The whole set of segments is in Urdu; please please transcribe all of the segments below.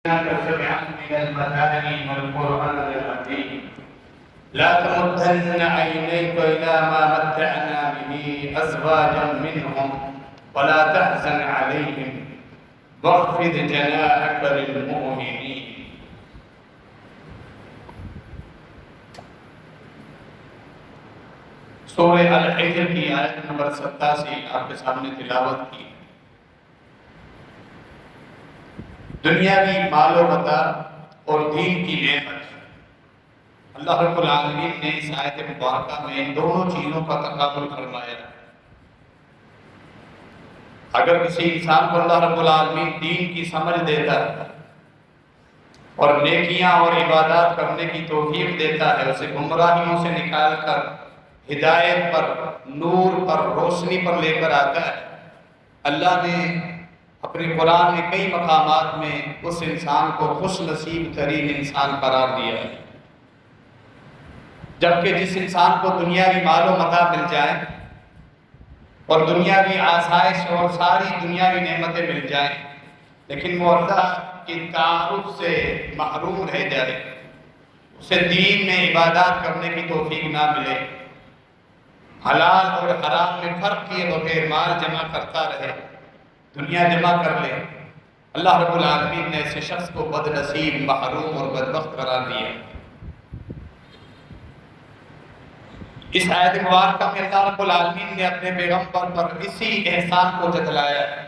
سبعا من المثاني والقرآن العظيم لا تمدن عينيك إلى ما متعنا به أزواجا منهم ولا تحزن عليهم واخفض جناحك للمؤمنين. سورہ الحجر کی آیت نمبر 87 آپ کے سامنے تلاوت کی. دنیاوی مال و متاع اور دین کی نعمت، اللہ رب العالمین نے اس آیت مبارکہ میں ان دونوں چیزوں کا تقابل فرمایا. اگر کسی انسان کو اللہ رب العالمین دین کی سمجھ دیتا ہے اور نیکیاں اور عبادات کرنے کی توفیق دیتا ہے، اسے گمراہیوں سے نکال کر ہدایت پر، نور پر، روشنی پر لے کر آتا ہے. اللہ نے اپنے قرآن میں کئی مقامات میں اس انسان کو خوش نصیب ترین انسان قرار دیا ہے. جبکہ جس انسان کو دنیاوی مال و متاع مل جائیں اور دنیاوی آسائش اور ساری دنیاوی نعمتیں مل جائیں، لیکن وہ اللہ کی تعارف سے محروم رہ جائے، اسے دین میں عبادات کرنے کی توفیق نہ ملے، حلال اور حرام میں فرق کیے بغیر مال جمع کرتا رہے، دنیا جمع کر لے، اللہ رب العالمین نے ایسے شخص کو بد نصیب، محروم اور بدبخت قرار دیا. اس آیت مبارکہ میں اللہ رب العالمین نے اپنے پیغمبر پر اسی احسان کو جتلایا ہے.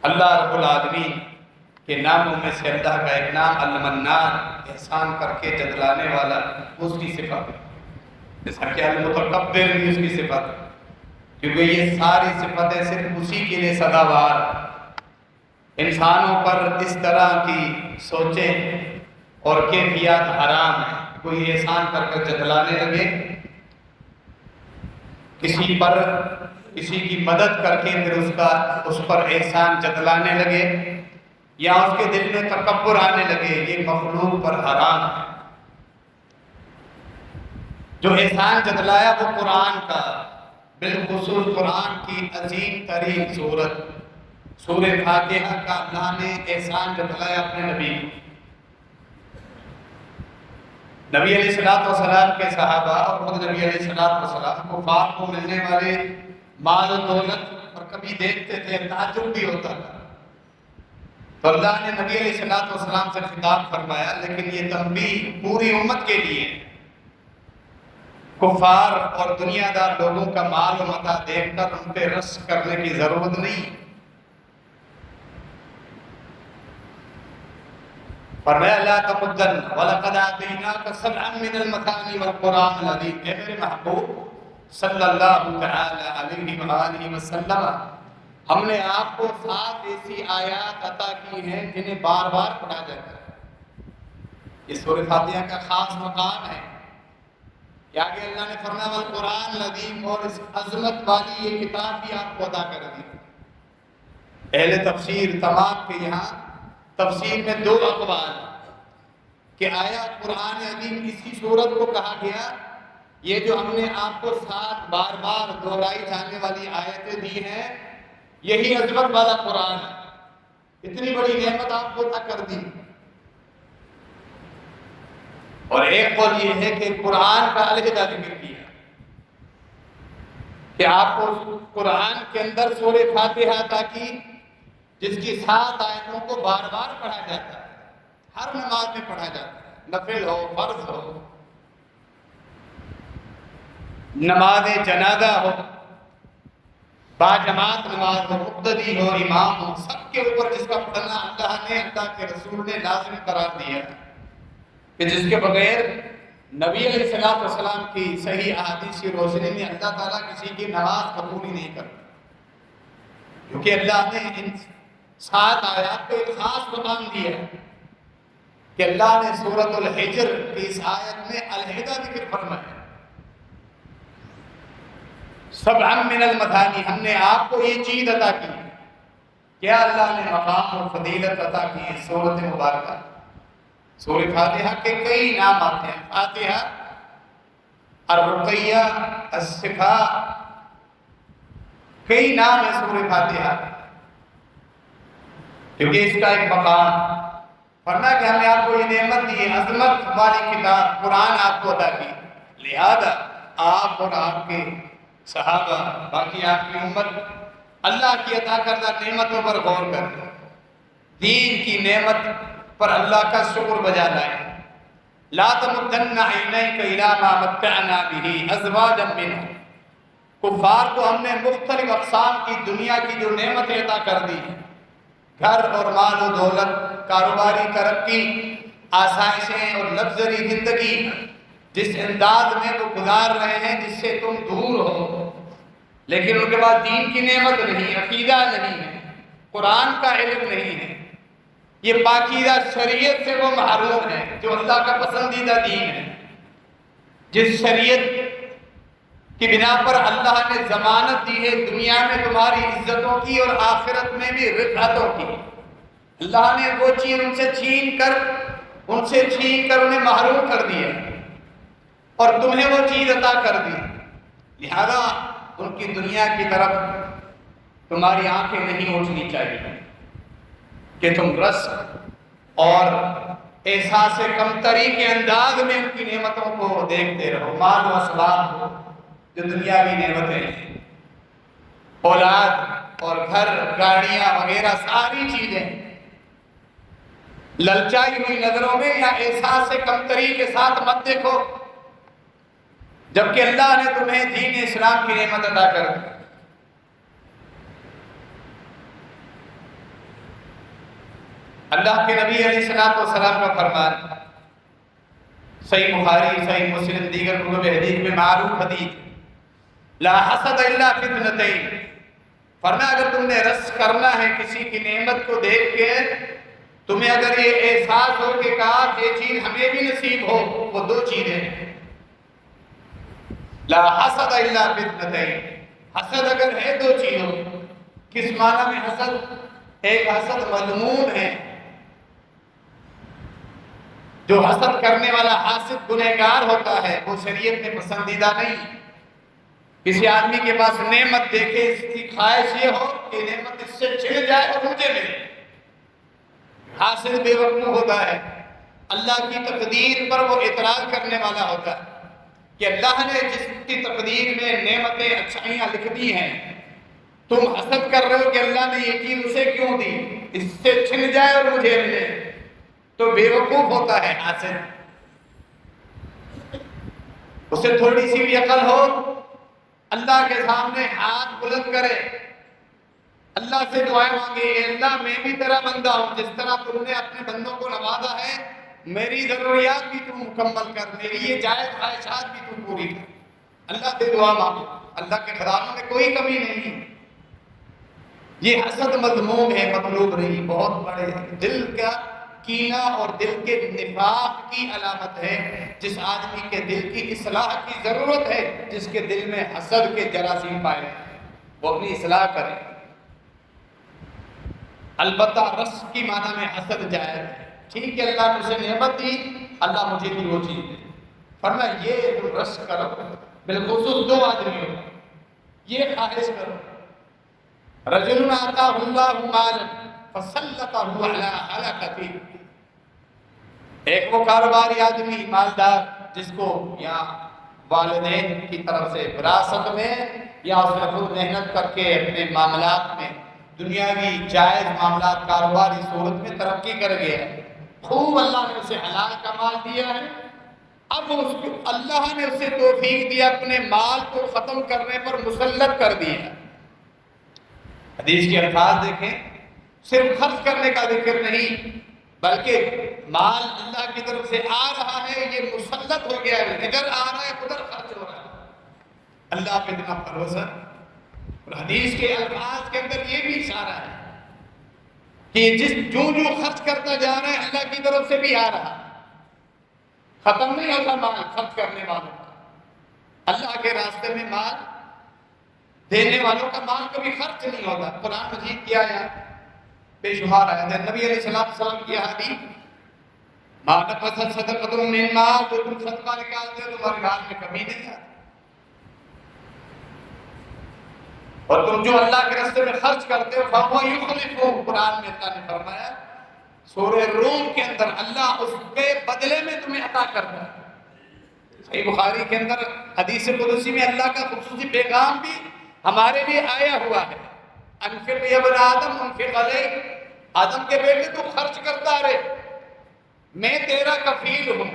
اللہ رب العالمین کے ناموں میں سے اللہ کا ایک نام المنان، احسان کر کے جتلانے والا، اس کی صفت ہے. جیسا کہ المتکبر بھی اس کی صفت ہے، کیونکہ یہ ساری صفتیں صرف اسی کے لیے سزاوار. انسانوں پر اس طرح کی سوچیں اور کیفیات حرام ہیں. کوئی احسان کر کر جتلانے لگے، کسی پر کسی کی مدد کر کے پھر اس پر احسان جتلانے لگے، یا اس کے دل میں تکبر آنے لگے، یہ مخلوق پر حرام ہے. جو احسان جتلایا وہ قرآن کا، بالخصوص قرآن کی عظیم ترین سورت سورہ فاتحہ کا اللہ نے احسان جتلایا اپنے نبی کو. نبی علیہ السلام کے صحابہ اور خود نبی علیہ السلام کفار کو ملنے والے مال و دولت اور کبھی دیکھتے تھے، تعجب بھی ہوتا تھا. تو اللہ نے نبی علیہ السلام سے خطاب فرمایا، لیکن یہ تنبیہ پوری امت کے لیے، کفار اور دنیا دار لوگوں کا مال و متاع دیکھ کر ان پہ رشک کرنے کی ضرورت نہیں. فرمایا لا تمدن وَلَقَدْ آتَيْنَاكَ سَبْعًا مِنَ الْمَثَانِي وَالْقُرْآنِ الْعَظِيمِ. اے میرے محبوب صلی اللہ تعالی علیہ وآلہ وسلم، ہم نے آپ کو 7 ایسی آیات عطا کی ہیں جنہیں بار بار پڑھا جاتا ہے. یہ سورہ فاتحہ کا خاص مقام ہے کہ آگے اللہ نے فرمایا والقرآن العظیم، اور اس عظمت والی یہ کتاب بھی آپ کو عطا کر دی. اہل تفسیر تمام کے یہاں تفسیر میں 2 اقوال کہ آیا قرآن عظیم اسی صورت کو کہا گیا، یہ جو ہم نے آپ کو 7 بار بار دہرائی جانے والی آیتیں دی ہیں، یہی عظمت والا قرآن ہے، اتنی بڑی نعمت آپ کو عطا کر دی. اور ایک قول یہ ہے کہ قرآن کا علیحدہ ذکر کیا کہ آپ کو قرآن کے اندر سورہ فاتحہ عطا کی، جس کی 7 آیتوں کو بار بار پڑھا جاتا ہے، ہر نماز میں پڑھا جاتا ہے، نفل ہو، فرض ہو، نماز جنازہ ہو، باجماعت نماز ہو، مقتدی ہو، امام ہو، سب کے اوپر جس کا پڑھنا اللہ نے، اللہ کے رسول نے لازم قرار دیا ہے، کہ جس کے بغیر نبی علیہ السلام کی صحیح احادیث کی روشنی میں اللہ تعالیٰ کسی کی نماز قبول ہی نہیں کرتا. کیونکہ اللہ نے ان 7 آیات کو ایک خاص مقام دیا ہے کہ اللہ نے سورۃ الحجر کی اس آیت میں علیحدہ ذکر فرمایا. سبعا من المثانی، ہم نے آپ کو یہ چیز عطا کی. کیا اللہ نے مقام اور فضیلت عطا کی ہے؟ سورۃ مبارکہ، سورہ فاتحہ کے کئی نام آتے ہیں، فاتحہ، الرقیہ، الشفاء، کئی نام ہیں سورہ فاتحہ. کیونکہ اس کا ایک مقام فرمایا کہ ہم نے آپ کو یہ نعمت دی ہے، عظمت والی کتاب قرآن آپ کو عطا کی، لہذا آپ اور آپ کے صحابہ باقی آپ کی امت اللہ کی عطا کردہ نعمتوں پر غور کریں، دین کی نعمت پر اللہ کا شکر بجا لائیں۔ لا تمدن عینیک الی ما متعنا بہ ازواجا منہم، کفار کو ہم نے مختلف اقسام کی دنیا کی جو نعمتیں عطا کر دی، گھر اور مال و دولت، کاروباری ترقی، آسائشیں اور لگژری زندگی، جس انداز میں وہ گزار رہے ہیں جس سے تم دور ہو، لیکن ان کے پاس دین کی نعمت نہیں، عقیدہ نہیں ہے، قرآن کا علم نہیں ہے، یہ پاکیزہ شریعت سے وہ محروم ہے جو اللہ کا پسندیدہ دین ہے، جس شریعت کی بنا پر اللہ نے ضمانت دی ہے دنیا میں تمہاری عزتوں کی اور آخرت میں بھی رفعتوں کی۔ اللہ نے وہ چیز ان سے چھین کر انہیں محروم کر دیا اور تمہیں وہ چیز عطا کر دی، لہذا ان کی دنیا کی طرف تمہاری آنکھیں نہیں اٹھنی چاہیے کہ تم رزق اور احساس کمتری کے انداز میں ان کی نعمتوں کو دیکھتے رہو، مال و اسباب کو جو دنیاوی نعمتیں ہیں، اولاد اور گھر، گاڑیاں وغیرہ ساری چیزیں للچائی ہوئی نظروں میں یا احساس کمتری کے ساتھ مت دیکھو، جبکہ اللہ نے تمہیں دین اسلام کی نعمت عطا کر دی۔ اللہ کے نبی علیہ السلام کا فرمان صحیح بخاری، صحیح مسلم، دیگر کتب حدیث میں معروف حدیث، لا حسد الا فی اثنتین، فرمایا اگر تم نے رس کرنا ہے کسی کی نعمت کو دیکھ کے، تمہیں اگر یہ احساس ہو کہ کاش یہ چیز ہمیں بھی نصیب ہو، وہ دو چیزیں، لا حسد الا فی اثنتین، حسد اگر ہے دو چیزوں، کس معنی میں حسد؟ ایک حسد مذموم ہے، جو حسد کرنے والا حاسد گنہگار ہوتا ہے، وہ شریعت میں پسندیدہ نہیں۔ کسی آدمی کے پاس نعمت دیکھے، اس کی خواہش یہ ہو کہ نعمت اس سے چھن جائے اور مجھے ملے، حاسد بے وقوف ہوتا ہے، اللہ کی تقدیر پر وہ اعتراض کرنے والا ہوتا ہے کہ اللہ نے جس کی تقدیر میں نعمتیں اچھائیاں لکھ دی ہیں، تم حسد کر رہے ہو کہ اللہ نے یہ چیز اسے کیوں دی، اس سے چھن جائے اور مجھے ملے، تو بے وقوف ہوتا ہے حاسد۔ اسے تھوڑی سی بھی عقل ہو، اللہ کے سامنے ہاتھ بلند کرے، اللہ سے دعائیں مانگے، اے اللہ میں بھی تیرا بندہ ہوں، جس طرح تم نے اپنے بندوں کو نوازا ہے، میری ضروریات بھی تم مکمل کر، میری یہ جائز خواہشات بھی تم پوری کر، اللہ سے دعا مانگو، اللہ کے خزانوں میں کوئی کمی نہیں ہے۔ یہ حسد مذموم ہے، مطلوب نہیں، بہت بڑے دل کا کینہ اور دل کے نفاق کی علامت ہے۔ جس آدمی کے دل کی اصلاح کی ضرورت ہے، جس کے دل میں حسد کے جراثیم پائے ہیں، وہ اپنی اصلاح کرے۔ البتہ رس کی معنی میں حسد جائز ہے، ٹھیک ہے اللہ نے اسے نعمت دی، اللہ مجھے بھی وہ چیز دے، فرمایا یہ تم رس کرو، بالخصوص دو آدمیوں یہ خواہش کرو، رجل آتاہ اللہ مالا فسلطہ علی ہلاکتہ، ایک وہ کاروباری آدمی مالدار جس کو یا والدین کی طرف سے وراثت میں یا اس نے خود محنت کر کے اپنے معاملات میں دنیاوی جائز معاملات کاروباری صورت میں ترقی کر گیا ہے، خوب اللہ نے اسے حلال کا مال دیا ہے، اب اس کو اللہ نے اسے توفیق دیا اپنے مال کو ختم کرنے پر مسلط کر دیا۔ حدیث کے الفاظ دیکھیں، صرف خرچ کرنے کا ذکر نہیں بلکہ مال اللہ کی طرف سے آ رہا ہے، یہ مسلط ہو گیا ہے، ادھر آ رہا ہے ادھر خرچ ہو رہا ہے، اللہ پہ اتنا بھروسہ۔ اور حدیث کے الفاظ کے اندر یہ بھی اشارہ ہے کہ جو خرچ کرتا جا رہا ہے اللہ کی طرف سے بھی آ رہا ہے، ختم نہیں ہوتا مال خرچ کرنے والوں کا، اللہ کے راستے میں مال دینے والوں کا مال کبھی خرچ نہیں ہوتا۔ قرآن مجید کی آیات بے شمار آیات ہیں، نبی علیہ السلام کی حدیث، ما نقصت صدقۃ من مال، جو تم صدقہ نکالتے ہو تمہارے مال میں کمی نہیں آتی۔ اور تم جو اللہ کے راستے میں خرچ کرتے ہو فَهُوَ يُخْلِفُ، قرآن میں اللہ نے فرمایا سورہ روم کے اندر اللہ اس کے بدلے میں تمہیں عطا کرتا ہے۔ صحیح بخاری کے اندر حدیث قدسی میں اللہ کا خصوصی پیغام بھی ہمارے لیے آیا ہوا ہے، انفق یا ابن آدم انفق علیک، آدم کے بیٹے تو خرچ کرتا رہے، میں تیرا کفیل ہوں،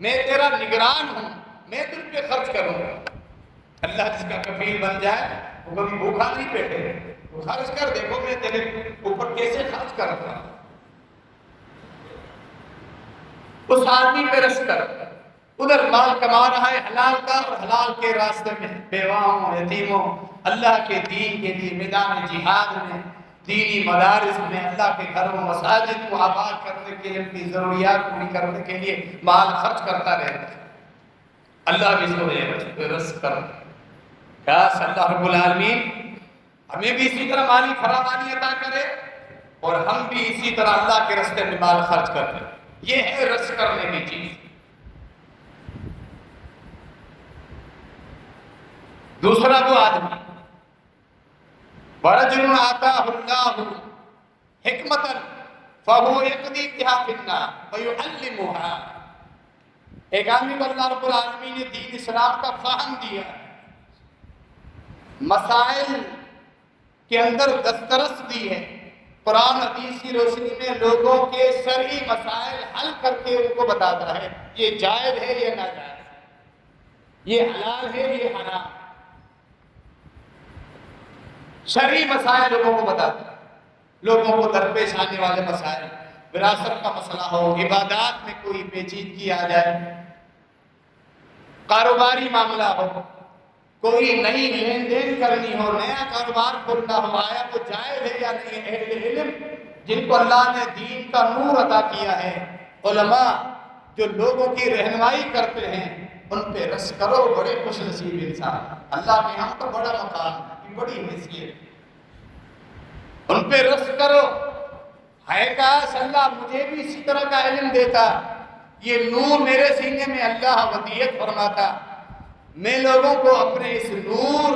میں تیرا نگران ہوں، میں تجھ پہ خرچ کروں گا۔ اللہ جس کا کفیل بن جائے وہ کبھی بھوکا نہیں بیٹھے، تو خرچ کر، دیکھو میں تیرے اوپر کیسے خرچ کرتا ہوں۔ اس آدمی پہ رشک کر، ادھر مال کما رہا ہے حلال کا، اور حلال کے راستے میں بیواؤں یتیموں اللہ کے دین کے لیے میدان جہاد میں، دینی مدارس میں، اللہ کے گھروں مساجد کو آباد کرنے کے لیے، اپنی ضروریات پوری کرنے کے لیے مال خرچ کرتا رہتا ہے۔ اللہ بھی سوچے رزق کر، کاش اللہ رب العالمین ہمیں بھی اسی طرح مالی فراوانی عطا کرے اور ہم بھی اسی طرح اللہ کے راستے میں مال خرچ کریں۔ یہ ہے رزق کرنے کی چیز۔ دوسرا وہ آدمی وَرَجُلٌ آتَاهُ اللَّهُ حِكْمَةً فَهُوَ يَقْضِي بِهَا فِي النَّاسِ وَيُعَلِّمُهَا، ایک آدمی کو اللہ رب العالمین نے دین اسلام کا فہم دیا، مسائل کے اندر دسترس دی ہے، قرآن حدیث کی روشنی میں لوگوں کے شرعی مسائل حل کر کے ان کو بتاتا ہے یہ جائز ہے یہ ناجائز ہے، یہ حلال ہے یہ حرام، شرعی مسائل لوگوں کو بتاتا ہے، لوگوں کو درپیش آنے والے مسائل، وراثت کا مسئلہ ہو، عبادات میں کوئی پیچیدگی آ جائے، کاروباری معاملہ ہو، کوئی نئی لین دین کرنی ہو، نیا کاروبار کھولنا ہو، آیا وہ جائز ہے یا نہیں۔ اہل علم جن کو اللہ نے دین کا نور عطا کیا ہے، علماء جو لوگوں کی رہنمائی کرتے ہیں، ان پہ رس کرو، بڑے خوش نصیب انسان، اللہ کے ہم تو بڑا مقام، بڑی حیثیت، ان پہ رس کرو۔ ہے کاش اللہ مجھے بھی اسی طرح کا علم دیتا، یہ نور میرے سینے میں اللہ ودیت فرماتا، میں لوگوں کو اپنے اس نور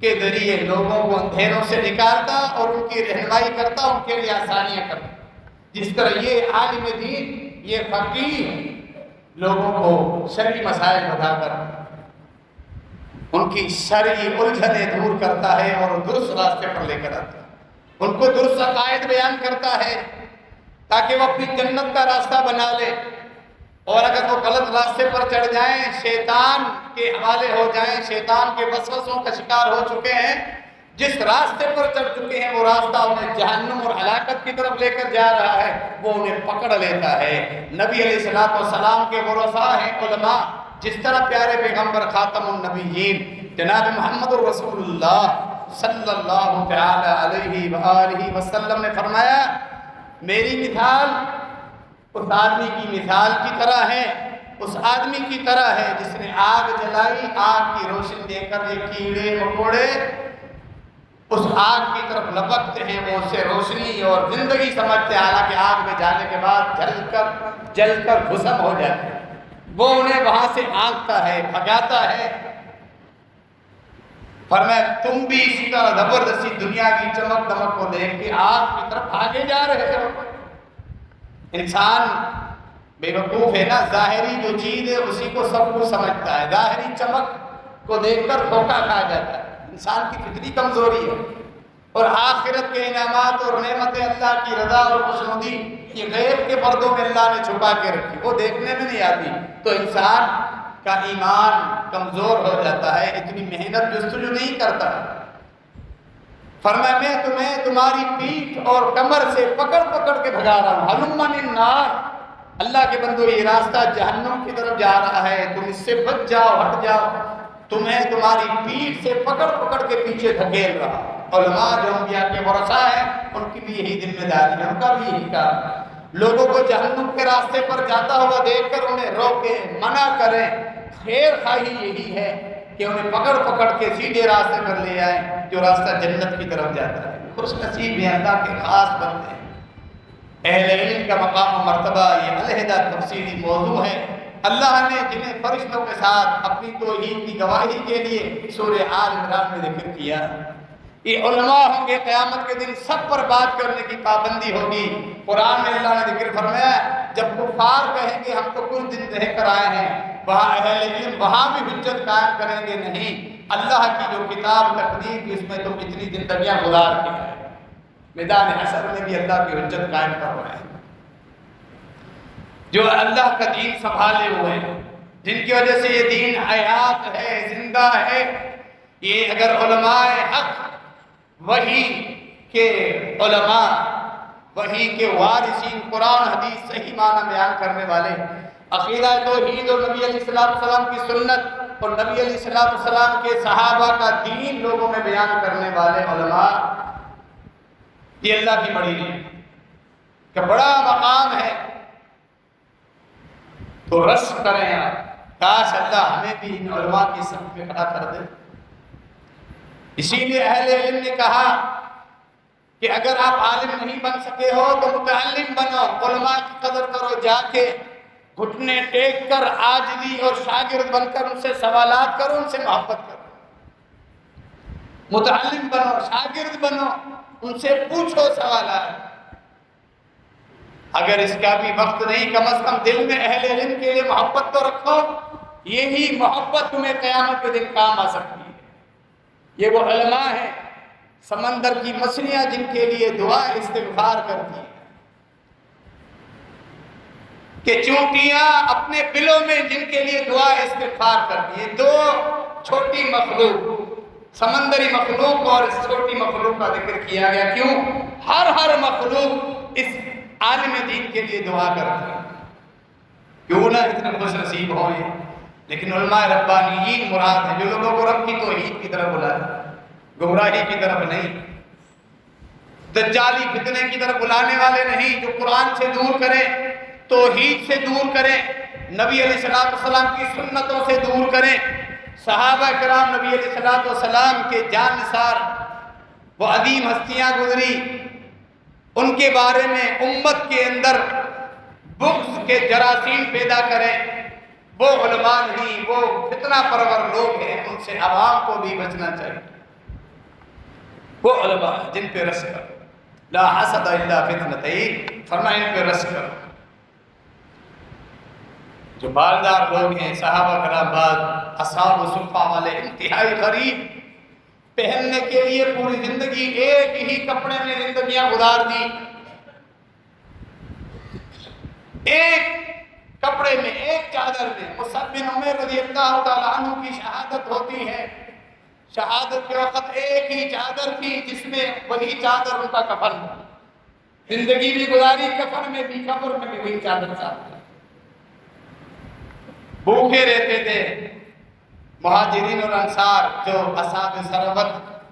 کے ذریعے لوگوں کو اندھیروں سے نکالتا اور ان کی رہنمائی کرتا، ان کے لیے آسانیاں کرتا، جس طرح یہ عالم دین، یہ فقیہ لوگوں کو شرعی مسائل بتا کر ان کی شرعی الجھنیں دور کرتا ہے اور درست راستے پر لے کر آتا ہے، ان کو درست عقائد بیان کرتا ہے تاکہ وہ اپنی جنت کا راستہ بنا لے، اور اگر وہ غلط راستے پر چڑھ جائیں، شیطان کے حوالے ہو جائیں، شیطان کے وسوسوں کا شکار ہو چکے ہیں، جس راستے پر چڑھ چکے ہیں وہ راستہ انہیں جہنم اور ہلاکت کی طرف لے کر جا رہا ہے، وہ انہیں پکڑ لیتا ہے۔ نبی علیہ السلام کے ورثاء ہیں علماء، جس طرح پیارے پیغمبر خاتم النبیین جناب محمد الرسول اللہ صلی اللہ تعالی علیہ وآلہ وسلم نے فرمایا میری مثال اس آدمی کی مثال کی طرح ہے، اس آدمی کی طرح ہے جس نے آگ جلائی، آگ کی روشنی دے کر یہ کیڑے مکوڑے اس آگ کی طرف لپکتے ہیں، وہ اسے روشنی اور زندگی سمجھتے ہیں، حالانکہ آگ میں جانے کے بعد جل کر بھسم ہو جاتے ہیں، وہ انہیں وہاں سے آنکتا ہے، بھگاتا ہے۔ فرمایا تم بھی اسی طرح زبردستی دنیا کی چمک دمک کو دیکھ کے آگ کی طرف آگے جا رہے ہو۔ انسان بے وقوف ہے نا، ظاہری جو چیز ہے اسی کو سب کچھ سمجھتا ہے، ظاہری چمک کو دیکھ کر دھوکہ کھا جاتا ہے، انسان کی فطری کمزوری ہے۔ اور آخرت کے انعامات اور نعمتیں، اللہ کی رضا اور خوشنودی یہ غیب کے پردوں میں اللہ نے چھپا کے رکھی، وہ دیکھنے میں نہیں آتی، تو انسان کا ایمان کمزور ہو جاتا ہے، اتنی محنت جستجو نہیں کرتا۔ فرمایا میں تمہیں تمہاری پیٹھ اور کمر سے پکڑ پکڑ کے بھگا رہا ہوں، ہلم من النار، اللہ کے بندو یہ راستہ جہنم کی طرف جا رہا ہے، تم اس سے بچ جاؤ، ہٹ جاؤ، تمہیں تمہاری پیٹھ سے پکڑ پکڑ کے پیچھے دھکیل رہا۔ علماء جو انبیاء کے ورثاء ہیں ان کی بھی یہی ذمہ داری ہے، ان کا بھی یہی کام ہے، لوگوں کو جہنم کے راستے پر جاتا ہوا دیکھ کر انہیں روکیں، منع کریں۔ خیر خواہی یہی ہے کہ انہیں پکڑ پکڑ کے سیدھے راستے پر لے آئیں جو راستہ جنت کی طرف جاتا ہے۔ خوش نصیب ہیں اللہ کے خاص بندے۔ اہل علم کا مقام و مرتبہ یہ علیحدہ تفصیلی موضوع ہے، اللہ نے جنہیں فرشتوں کے ساتھ اپنی توحید کی گواہی کے لیے سورہ آل عمران میں ذکر کیا، یہ علماء ہوں گے قیامت کے دن، سب پر بات کرنے کی پابندی ہوگی۔ قرآن میں اللہ نے ذکر فرمایا جب کفار کہیں گے ہم تو کچھ دن رہ کر آئے ہیں، وہاں اہل علم وہاں بھی حجت قائم کریں گے نہیں، اللہ کی جو کتاب تقدیر کی اس میں تو کتنی زندگیاں گزار کے ہیں۔ میدان حشر میں بھی اللہ کی حجت قائم کر رہے ہیں، جو اللہ کا دین سنبھالے ہوئے ہیں، جن کی وجہ سے یہ دین حیات ہے، زندہ ہے۔ یہ اگر علماء حق، وحی کے علماء، وحی کے وارثین، قرآن حدیث صحیح معنی بیان کرنے والے، عقیدہ توحید اور نبی علیہ السلام کی سنت اور نبی علیہ السلام کے صحابہ کا دین لوگوں میں بیان کرنے والے علماء، یہ اللہ کی بڑی نعمت کا بڑا مقام ہے۔ تو رشک کریں آپ، کاش اللہ ہمیں بھی ان علماء کی صف میں کھڑا کر دے۔ اسی لیے اہل علم نے کہا کہ اگر آپ عالم نہیں بن سکے ہو تو متعلم بنو، علماء کی قدر کرو، جا کے گھٹنے ٹیک کر عاجزی اور شاگرد بن کر ان سے سوالات کرو، ان سے محبت کرو۔ متعلم بنو، شاگرد بنو، ان سے پوچھو سوالات۔ اگر اس کا بھی وقت نہیں، کم از کم دل میں اہل علم کے لیے محبت تو رکھو، یہی محبت تمہیں قیامت کے دن کام آ سکتی ہے۔ یہ وہ علماء ہیں سمندر کی مچھلیاں جن کے لیے دعا استغفار کرتی ہیں، کہ چونٹیاں اپنے بلوں میں جن کے لیے دعا استغفار کرتی ہیں۔ دو چھوٹی مخلوق، سمندری مخلوق اور اس چھوٹی مخلوق کا ذکر کیا گیا، کیوں؟ ہر مخلوق اس عالم دین کے لیے دعا کرتی ہے، کیوں نہ اتنے خوش نصیب ہوئے۔ لیکن علماء ربانیین مراد ہیں، جو لوگوں کو رب کی توحید کی طرف بلائے، گمراہی کی طرف نہیں، دجالی فتنے کی طرف بلانے والے نہیں، جو قرآن سے دور کریں، توحید سے دور کریں، نبی علیہ السلام کی سنتوں سے دور کریں۔ صحابہ کرام نبی علیہ السلام کے جان نثار، وہ عظیم ہستیاں گزری، ان کے بارے میں امت کے اندر بغض کے جراثیم پیدا کریں، وہ علماء نہیں، وہ فتنہ پرور لوگ ہیں، ان سے عوام کو بھی بچنا چاہیے۔ وہ علماء جن پہ رشک کرو، لا حسد الا فتنتین، فرمایا ان پہ رشک کرو۔ جو بالدار لوگ ہیں، صحابہ کرام بعد اصحاب صفہ والے، انتہائی غریب، پہننے کے لیے پوری زندگی ایک ہی کپڑے میں زندگیاں گزار دی، ایک کپڑے میں، ایک چادر میں۔ مصعب بن عمیر رضی اللہ تعالیٰ عنہ کی شہادت ہوتی ہے، شہادت کے وقت ایک ہی چادر تھی جس میں وہی چادر ان کا کفن تھا، زندگی بھی گزاری کفن میں بھی، قبر میں بھی وہی چادر ساتھ تھی۔ بھوکے رہتے تھے مہاجرین اور انصار، جو اصحاب سربت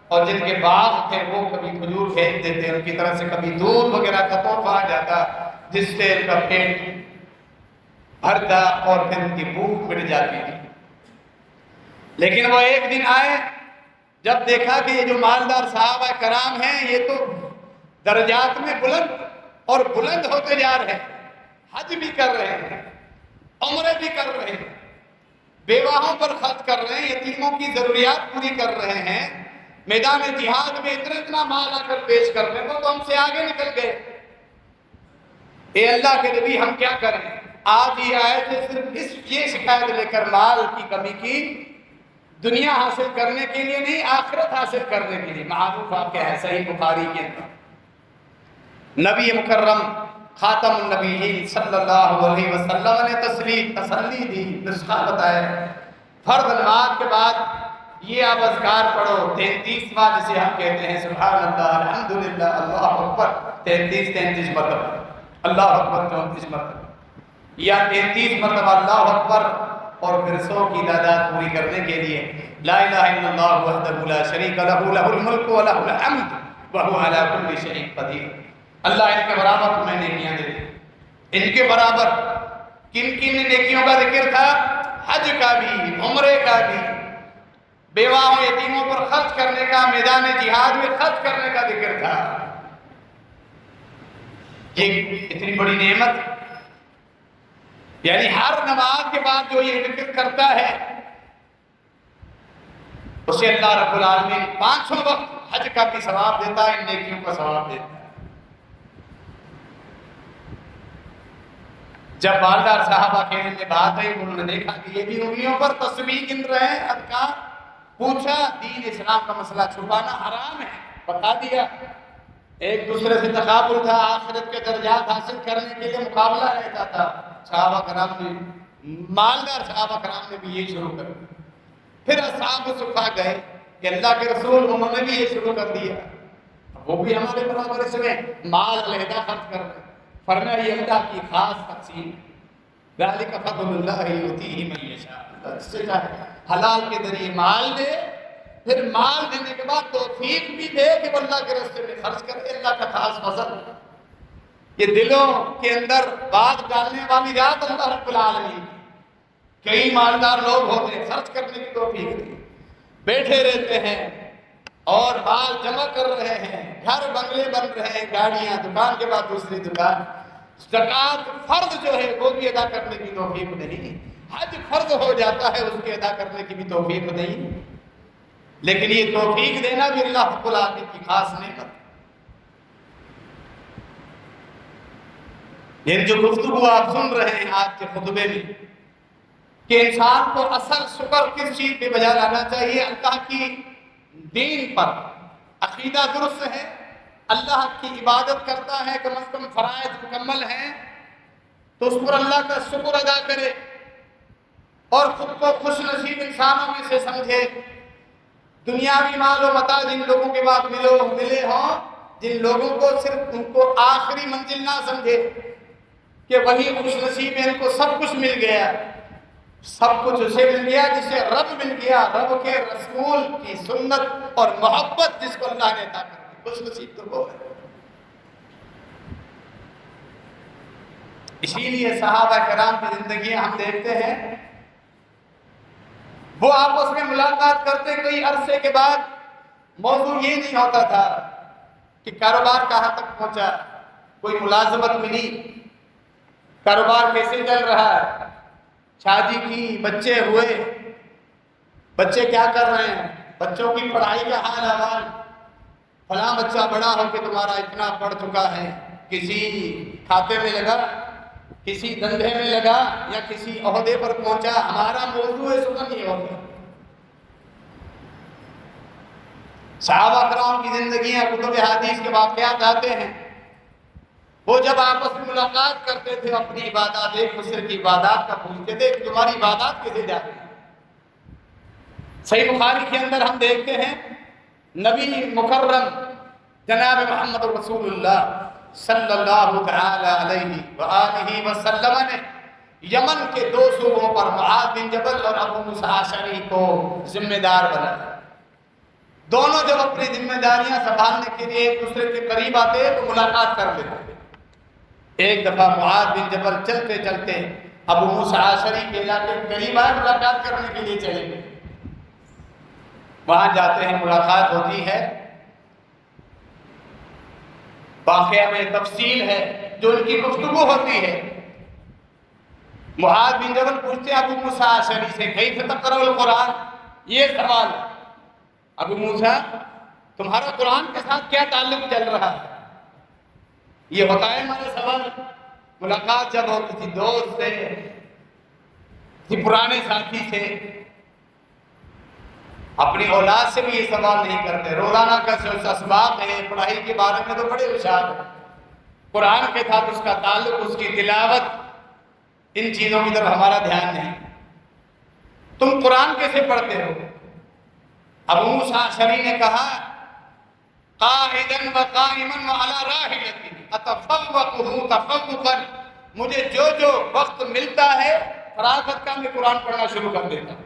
اور جن کے باغ تھے، وہ کبھی کھجور بھیج دیتے، ان کی طرف سے کبھی دودھ وغیرہ کا تحفہ آ جاتا، جس سے ان کا پیٹ بھرتا اور پھر ان کی بھوک مٹ جاتی تھی۔ لیکن وہ ایک دن آئے، جب دیکھا کہ یہ جو مالدار صحابہ کرام ہیں، یہ تو درجات میں بلند اور بلند ہوتے جا رہے ہیں، حج بھی کر رہے ہیں، عمرے بھی کر رہے ہیں، بیواہوں پر خرچ کر رہے ہیں، یتیموں کی ضروریات پوری کر رہے ہیں، میدان جہاد میں اتنا مال آ کر پیش کر رہے ہیں، وہ تو ہم سے آگے نکل گئے۔ اے اللہ کے نبی، ہم کیا کریں؟ آج یہ آئے تھے صرف یہ شکایت لے کر، مال کی کمی کی، دنیا حاصل کرنے کے لیے نہیں، آخرت حاصل کرنے کے لیے۔ معروف آپ ہے صحیح بخاری کے اندر نبی مکرم خاتم النبیین صلی اللہ علیہ وسلم نے تسلی دی، نسخہ بتایا۔ فرض نماز کے بعد یہ آپ اذکار پڑھو، 33واں جسے ہم کہتے ہیں، سبحان اللہ، الحمدللہ، اللہ اکبر، 33 مرتبہ، اللہ اکبر 34 مرتبہ، یا 33 مرتبہ اللہ اکبر، اور پھر 100 کی تعداد پوری کرنے کے لیے لا الہ الا اللہ وحدہ لا شریک لہ، لہ الملک و لہ الحمد وہو علی کل شیء قدیر۔ اللہ ان کے برابر تمہیں نیکیاں دے دے۔ ان کے برابر کن کن نیکیوں کا ذکر تھا؟ حج کا بھی، عمرے کا بھی، بیواؤں یتیموں پر خرچ کرنے کا، میدان جہاد میں خرچ کرنے کا ذکر تھا۔ یہ اتنی بڑی نعمت، یعنی ہر نماز کے بعد جو یہ ذکر کرتا ہے اسے اللہ رب العالمین 500 وقت حج کا بھی ثواب دیتا ہے، نیکیوں کا ثواب دیتا ہے۔ جب بالدار صاحبہ کے میں بات آئی، انہوں نے دیکھا کہ یہ بھی انگلیوں پر تسبیح گن رہے ہیں، اذکار، پوچھا دین اسلام کا مسئلہ چھپانا حرام ہے، بتا دیا۔ ایک دوسرے سے تقابل تھا، آخرت کے درجات حاصل کرنے کے لیے مقابلہ رہتا تھا۔ صحابہ کرام نے، مالدار صحابہ کرام نے بھی یہ شروع کر دیا۔ پھر اصحاب صفا گئے کہ اللہ کے رسول، انہوں نے بھی یہ شروع کر دیا، وہ بھی ہمارے برابر اس میں مال علیحدہ خرچ کر رہے۔ فرمایا یہ اللہ کی خاص تقسیم، ذالک فضل اللہ یؤتیہ من یشاء، حلال کے ذریعے مال دے، پھر مال دینے کے بعد توفیق بھی دے کہ وہ اللہ کے راستے میں خرچ کرے، اللہ کا خاص فضل۔ یہ دلوں کے اندر بات ڈالنے والی ذات اللہ رب العالمین کی۔ کئی مالدار لوگ ہوتے ہیں، خرچ کرنے کی توفیق نہیں، بیٹھے رہتے ہیں اور مال جمع کر رہے ہیں، گھر بنگلے بن رہے ہیں، گاڑیاں، دکان کے بعد دوسری دکان۔ زکوٰۃ فرض جو ہے وہ بھی ادا کرنے کی توفیق نہیں، حج فرض ہو جاتا ہے اس کے ادا کرنے کی بھی توفیق نہیں۔ لیکن یہ توفیق دینا بھی اللہ رب العالمین کی خاص نعمت۔ یہ جو گفتگو آپ سن رہے ہیں آج کے خطبے میں کہ انسان کو اصل شکر کس چیز پہ بجا لانا چاہیے، اللہ کی دین پر عقیدہ درست ہے، اللہ کی عبادت کرتا ہے، کم از کم فرائض مکمل ہیں، تو اس پر اللہ کا شکر ادا کرے اور خود کو خوش نصیب انسانوں میں سے سمجھے۔ دنیاوی مال و متاع جن لوگوں کے بعد ملے ہوں، جن لوگوں کو صرف ان کو آخری منزل نہ سمجھے کہ وہی خوش نصیب ہے، ان کو سب کچھ مل گیا، سب کچھ اسے مل گیا جسے رب مل گیا، رب کے رسول کی سنت اور محبت جس کو اللہ نے عطا کر دی، خوش نصیب تو وہ ہے۔ اسی لیے صحابہ کرام کی زندگیاں ہم دیکھتے ہیں، وہ آپس میں ملاقات کرتے کئی عرصے کے بعد موضوع یہ نہیں ہوتا تھا کہ کاروبار کہاں تک پہنچا، کوئی ملازمت ملی، کاروبار کیسے چل رہا ہے، شادی کی، بچے ہوئے، بچے کیا کر رہے ہیں، بچوں کی پڑھائی کا حال احوال، فلاں بچہ بڑا ہو کے تمہارا اتنا پڑھ چکا ہے، کسی کھاتے میں لگا، کسی دھندے میں لگا یا کسی عہدے پر پہنچا۔ ہمارا موضوع سنن یہ ہوگا۔ صحابہ کرام کی زندگیاں کتب حدیث کے واقعات آتے ہیں، وہ جب آپس میں ملاقات کرتے تھے اپنی عبادات، ایک دوسرے کی عبادات کا پوچھتے تھے کہ تمہاری عبادات کیسے جاتی ہیں۔ صحیح بخاری کے اندر ہم دیکھتے ہیں نبی مکرم جناب محمد رسول اللہ صلی اللہ تعالی علیہ وآلہ وسلم نے یمن کے 2 صوبوں پر معاذ بن جبل اور ابو موسیٰ اشعری کو ذمہ دار بنایا۔ دونوں جب اپنی ذمہ داریاں سنبھالنے کے لیے ایک دوسرے کے قریب آتے تو ملاقات کر لیتے۔ ایک دفعہ معاذ بن جبل چلتے چلتے ابو موسیٰ اشعری کے علاقے کے قریب آئے، ملاقات کرنے کے لیے چلے گئے۔ وہاں جاتے ہیں، ملاقات ہوتی ہے، واقعہ میں تفصیل ہے جو ان کی گفتگو ہوتی ہے۔ معاذ بن جبل پوچھتے ہیں ابو موسیٰ اشعری سے، کیف تقرأ القرآن، یہ سوال، ابو موسیٰ تمہارا قرآن کے ساتھ کیا تعلق چل رہا ہے؟ یہ ہوتا ہے ہمارا سوال۔ ملاقات جب ہو کسی دوست سے، کسی پرانے ساتھی سے، اپنی اولاد سے بھی یہ سوال نہیں کرتے۔ روزانہ کا اسباق ہے، پڑھائی کے بارے میں تو بڑے ہوشیار ہیں، قرآن کے ساتھ اس کا تعلق، اس کی تلاوت، ان چیزوں کی طرف ہمارا دھیان نہیں۔ تم قرآن کیسے پڑھتے ہو؟ ابو موسیٰ اشعری نے کہا قاعداً وقائماً وعلی راحلتی اتفوقہ تفوقاً، مجھے جو جو وقت ملتا ہے فراغت کا میں قرآن پڑھنا شروع کر دیتا ہوں،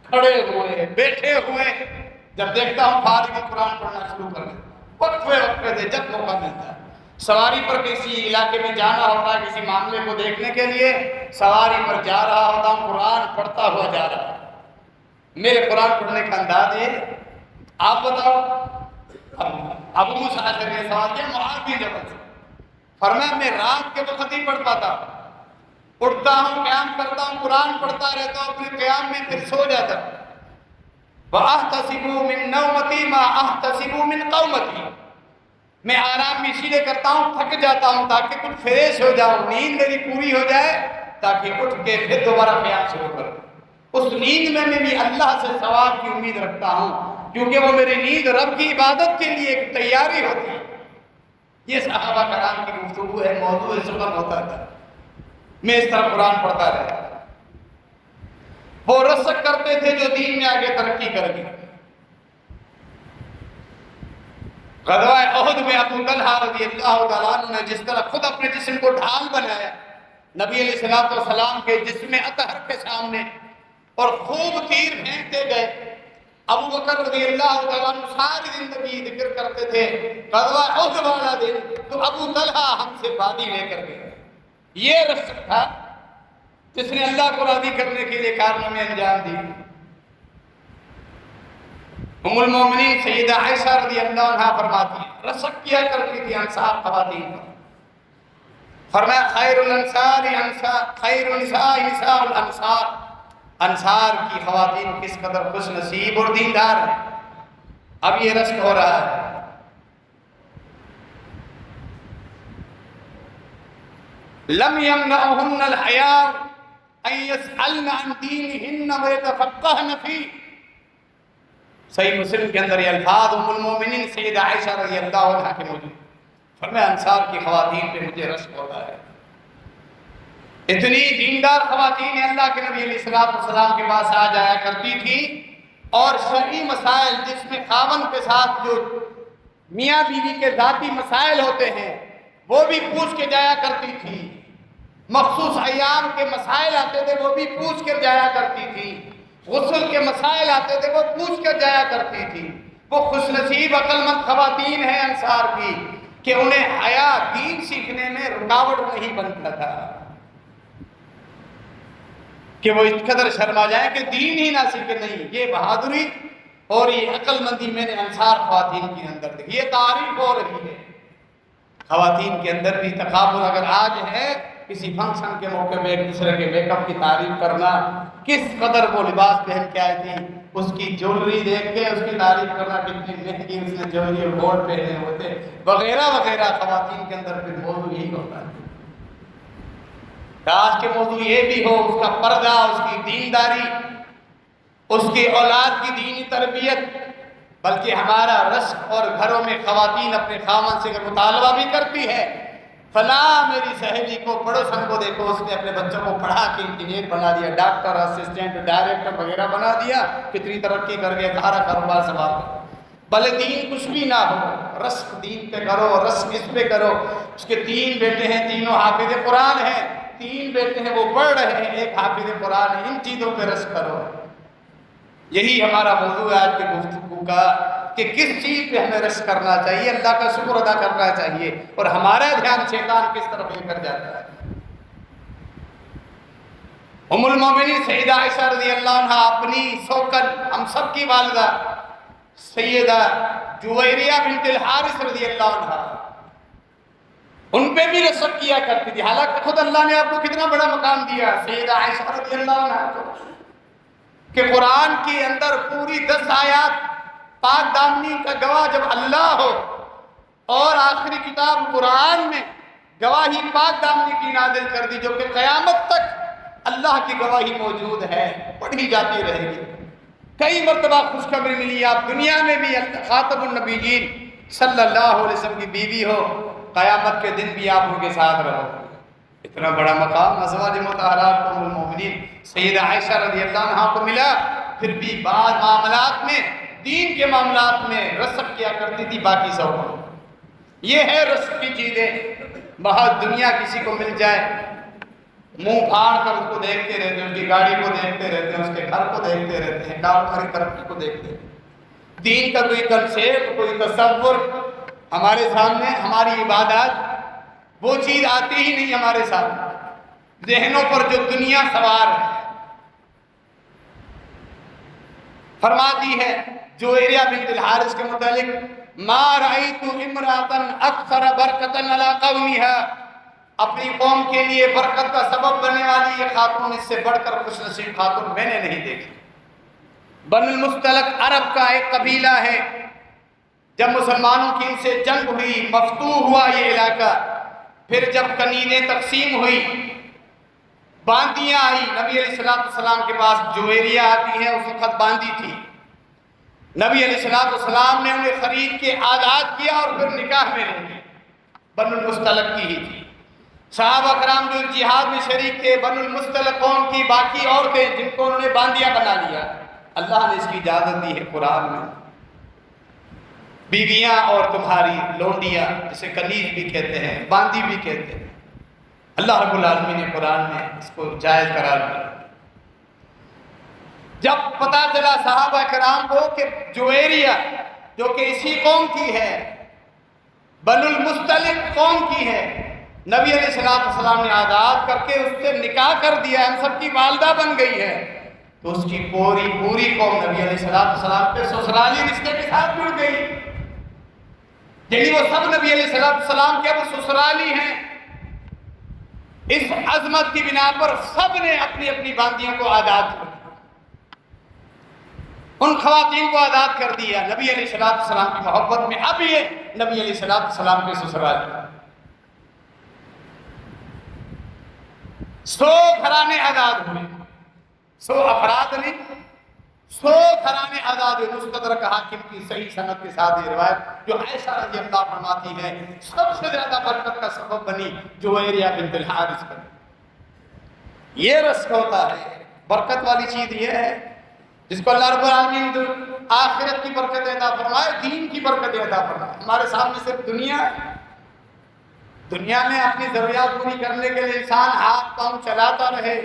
کھڑے ہوئے، بیٹھے ہوئے، جب دیکھتا ہوں فارغ قرآن پڑھنا شروع کر دیتا ہوں، وقفے سے جب موقع ملتا ہے۔ سواری پر کسی علاقے میں جانا ہوتا ہے، کسی معاملے کو دیکھنے کے لیے سواری پر جا رہا ہوتا ہوں، قرآن پڑھتا ہوا جا رہا ہے۔ میرے قرآن پڑھنے کا انداز ہے، آپ بتاؤ۔ ابو موسیٰ اشعری نے سوال کیا معاذ بن جبل سے، فرمایا میں رات کے وقت ہی پڑھ پاتا، اٹھتا ہوں، قیام کرتا ہوں، قرآن پڑھتا رہتا ہوں، پھر قیام میں پھر سو جاتا ہوں۔ وَأَحْتَسِبُ مِن نَوْمَتِي مَا أَحْتَسِبُ مِن قَوْمَتِي، میں آرام اس لیے کرتا ہوں، تھک جاتا ہوں تاکہ کچھ فریش ہو جاؤں، نیند میری پوری ہو جائے تاکہ اٹھ کے پھر دوبارہ قیام شروع کروں۔ اس نیند میں بھی اللہ سے ثواب کی امید رکھتا ہوں، کیونکہ وہ میری نیند رب کی عبادت کے لیے ایک تیاری ہوتی ہے۔ یہ صحابہ کرام کی گفتگو ہے، موضوع سخن ہوتا تھا۔ میں اس طرح قرآن پڑھتا رہتا، وہ رسک کرتے تھے جو دین میں آگے ترقی کر گئے۔ غزوہ احد میں ابو طلحہ رضی اللہ تعالیٰ عنہ نے جس طرح خود اپنے جسم کو ڈھال بنایا نبی علیہ السلام کے جسم اطہر کے سامنے اور خوب تیر پھینکتے گئے، ابو بکر رضی اللہ تعالیٰ عنہ ساری زندگی ذکر کرتے تھے غزوہ احد والا دن تو ابو طلحہ ہم سے بادی لے کر گئے۔ یہ رسک تھا جس نے اللہ کو راضی کرنے کے لیے کارنامے انجام دی۔ ام المومنین سیدہ عائشہ رضی اللہ عنہ فرماتی ہیں رسک کیا کرتی تھی انصار خواتین پر۔ فرمایا خیر الانصار خیر النساء نساء الانصار، انصار کی خواتین کس قدر خوش نصیب اور دیندار ہیں۔ اب یہ رسک ہو رہا ہے۔ لم يمنعهن الحياء ان يسألن عن دينهن ويتفقهن فيه۔ صحیح مسلم کے اندر یہ الفاظ ام المومنین سیدہ عائشہ رضی اللہ عنہ کے موجود۔ فرمایا انصار کی خواتین پہ مجھے رشک ہوتا ہے، اتنی دیندار خواتین اللہ کے نبی علیہ السلام کے پاس آ جایا کرتی تھی اور شرعی مسائل جس میں خاوند کے ساتھ جو میاں بیوی کے ذاتی مسائل ہوتے ہیں وہ بھی پوچھ کے جایا کرتی تھی، مخصوص ایام کے مسائل آتے تھے وہ بھی پوچھ کر جایا کرتی تھی، غسل کے مسائل آتے تھے وہ پوچھ کر جایا کرتی تھی۔ وہ خوش نصیب عقل مند خواتین ہیں انصار کی کہ انہیں حیا دین سیکھنے میں رکاوٹ نہیں بنتا تھا کہ وہ اس قدر شرما جائیں کہ دین ہی نہ سیکھے۔ نہیں، یہ بہادری اور یہ عقل مندی میں نے انصار خواتین کے اندر دیکھی۔ یہ تعریف ہو رہی ہے خواتین کے اندر بھی تقابل اگر آج ہے کسی فنکشن کے موقع میں ایک دوسرے کے میک اپ کی تعریف کرنا، کس قدر وہ لباس پہن کے آئی تھی، اس کی جولری دیکھ کے اس کی تعریف کرنا، کتنی مہنگی اس نے جولری اور گولڈ پہنے ہوتے وغیرہ وغیرہ، خواتین کے اندر پھر موضوع یہی ہوتا ہے۔ آج کے موضوع یہ بھی ہو اس کا پردہ، اس کی دینداری، اس کی اولاد کی دینی تربیت، بلکہ ہمارا رشک اور گھروں میں خواتین اپنے خاوند سے مطالبہ بھی کرتی ہے فلاں میری سہیلی کو پڑوسن کو دیکھو اس نے اپنے بچوں کو پڑھا کے انجینئر بنا دیا، ڈاکٹر، اسسٹنٹ، ڈائریکٹر وغیرہ بنا دیا، کتنی ترقی کر گیا، سارا کاروبار سنبھال کر۔ بھلے دین کچھ بھی نہ ہو، رشک دین پہ کرو، رشک اس پہ کرو۔ اس کے 3 بیٹے ہیں، تینوں حافظ قرآن ہیں، 3 بیٹے ہیں وہ پڑھ رہے ہیں، 1 حافظ قرآن ہے، ان چیزوں پہ رشک کرو۔ یہی ہمارا موضوع ہے آج کے گفتگو کا کہ کس چیز پہ ہمیں رشک کرنا چاہیے، اللہ کا شکر ادا کرنا چاہیے، اور ہمارا دھیان شیطان کس طرف لے کر جاتا ہے۔ ام المومنین سیدہ عائشہ رضی اللہ عنہ اپنی سوکن ہم سب کی والدہ سیدہ جویریہ بنت الحارث رضی اللہ عنہ، ان پہ بھی رشک کیا کرتی تھی، حالانکہ خود اللہ نے آپ کو کتنا بڑا مقام دیا سیدہ عائشہ رضی اللہ عنہ کو کہ قرآن کے اندر پوری 10 آیات پاک دامنی کا گواہ جب اللہ ہو اور آخری کتاب قرآن میں گواہی پاک دامنی کی نازل کر دی جو کہ قیامت تک اللہ کی گواہی موجود ہے، پڑھی جاتی رہے گی۔ کئی مرتبہ خوشخبری ملی آپ دنیا میں بھی خاتم النبیین صلی اللہ علیہ وسلم کی بیوی ہو، قیامت کے دن بھی آپ ان کے ساتھ رہو۔ اتنا بڑا مقام ازواج مطہرات ام المومنین سیدہ عائشہ رضی اللہ عنہ کو ملا، پھر بھی بعض معاملات میں، دین کے معاملات میں رشک کیا کرتی تھی باقی سب کو۔ یہ ہے رشک کی چیزیں، بہت دنیا کسی کو مل جائے منہ پھاڑ کر اس کو دیکھتے رہتے ہیں، اس کی گاڑی کو دیکھتے رہتے ہیں، اس کے گھر کو دیکھتے رہتے ہیں، کاروباری ترقی کو دیکھتے ہیں۔ دین کا کوئی کنسیپٹ، کوئی تصور ہمارے سامنے، ہماری عبادات وہ چیز آتی ہی نہیں ہمارے ساتھ، ذہنوں پر جو دنیا سوار ہے۔ فرماتی ہے جویریہ بنت الحارث کے متعلق ما رأیت امرأة اکثر برکتا علی قومها اپنی قوم کے لیے برکت کا سبب بننے والی یہ خاتون، اس سے بڑھ کر خوش نصیب خاتون میں نے نہیں دیکھی۔ بنو المستلق عرب کا ایک قبیلہ ہے۔ جب مسلمانوں کی ان سے جنگ ہوئی، مفتوح ہوا یہ علاقہ، پھر جب کنینیں تقسیم ہوئی، باندیاں آئی، نبی علیہ السلام کے پاس جویریہ آتی ہیں، اس وقت باندی تھی۔ نبی علیہ السلام نے انہیں خرید کے آزاد کیا اور پھر نکاح میں لے گئے۔ بنو المستلق کی ہی تھی۔ صحابہ کرام جو جہاد میں شریک تھے، بنو المستلق قوم کی باقی عورتیں جن کو انہوں نے باندیاں بنا لیا، اللہ نے اس کی اجازت دی ہے قرآن میں۔ بیویاں اور تمہاری لونڈیاں، جسے کنیز بھی کہتے ہیں، باندی بھی کہتے ہیں، اللہ رب العالمین نے قرآن میں اس کو جائز قرار دیا۔ جب پتا چلا صحابہ کرام کو کہ جویریہ جو کہ اسی قوم کی ہے، بنو المستلق قوم کی ہے، نبی علیہ السلام نے آزاد کر کے اس سے نکاح کر دیا، ہم سب کی والدہ بن گئی ہے، تو اس کی پوری قوم نبی علیہ السلام کے سسرالی رشتے کے ساتھ جڑ گئی۔ یعنی وہ سب نبی علیہ السلام کے اب سسرالی ہیں۔ اس عظمت کی بنا پر سب نے اپنی اپنی باندیوں کو آزاد کر دیا، ان خواتین کو آزاد کر دیا نبی علیہ السلام کی محبت میں۔ اب یہ نبی علیہ السلام کے سسرالی، 100 گھرانے آزاد ہوئے، 100 افراد نہیں، 100 گھرانے آزاد ہوئے۔ مستدرک حاکم کی صحیح سند کے ساتھ یہ روایت جو عائشہ رضی اللہ فرماتی ہے، سب سے زیادہ برکت کا سبب بنی جویریہ بنت الحارث پر۔ یہ رزق ہوتا ہے، برکت والی چیز یہ ہے جس کو اللہ رب العالمین آخرت کی برکت عطا فرمائے، دین کی برکت عطا فرمائے۔ ہمارے سامنے صرف دنیا ہے، دنیا میں اپنی ضروریات پوری کرنے کے لیے انسان ہاتھ پاؤں چلاتا رہے،